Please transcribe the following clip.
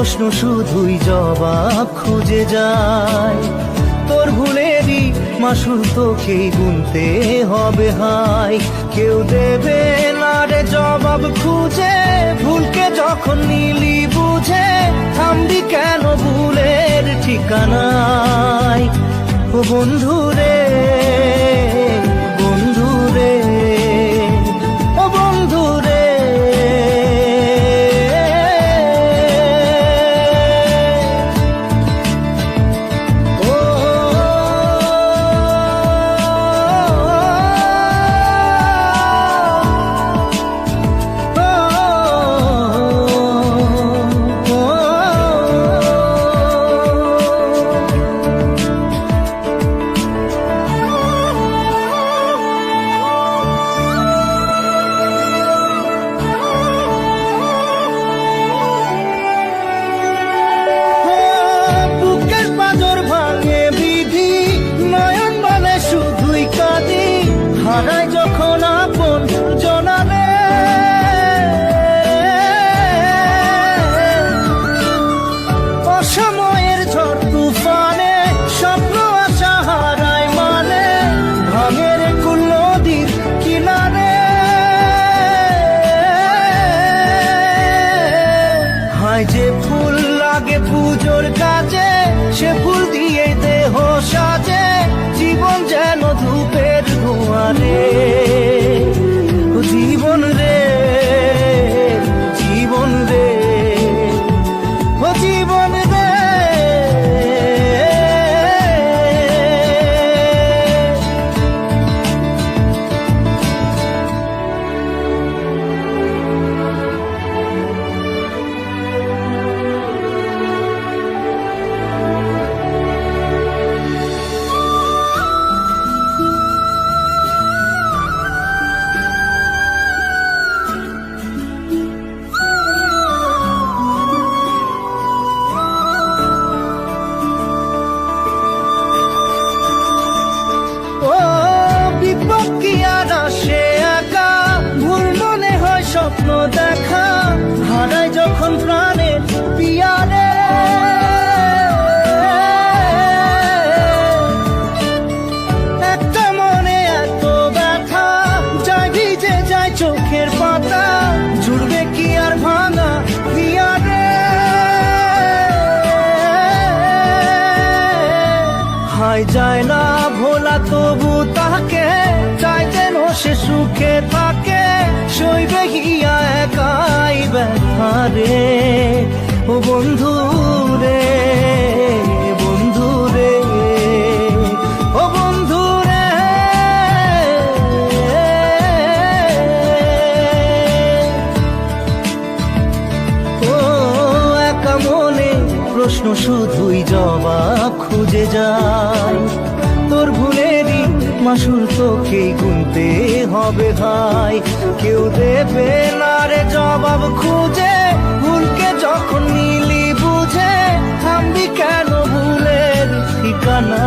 প্রশ্ন শুধুই জবাব খুঁজে যায়। তোর ভুলেরই মাসুল তোকেই গুনতে হবে হাই। কেউ দেবে না রে জবাব খুঁজে, ভুলকে যখন নিলি বুঝে থামবি কেন ভুলের ঠিকানায়। ও বন্ধু রে, বন্ধু রে, ও বন্ধু রে। হারাই যখন আপন জনারে, অসময়ের ঝড় তুফানে স্বপ্ন আশা হারায় মানে, ভাঙের কুল নদীর কিনারে। হায় যে ফুল লাগে পুজোর কাজে, সে ফুল দিয়ে দেহ সাজে, জীবন যেন ধূপের ধোঁয়ারে। ও জীবন রে, জীবন রে, ও জীবন রে। স্বপ্ন দেখা হারাই যখন প্রাণের পিয়ারে, একটা মনে এত ব্যথা যায় ভিজে যায় চোখের পাতা, জুড়বে কি আর ভাঙা পিয়ারে। হায় যায় না ভোলা তবু তাকে চাই যেন সে সুখে থাকে, সইবে গিয়া একাই ব্যথা রে। ও বন্ধু রে, বন্ধু রে, ও বন্ধু রে। ও একা মনে প্রশ্ন শুধুই জবাব খুঁজে যায়। তোর ভুলেরই মাসুল তোকেই গুনতে হবে ভাই। কেউ দেবে না রে জবাব খুঁজে, ভুলকে যখন নিলি বুঝে থামবি কেন ভুলের ঠিকানা।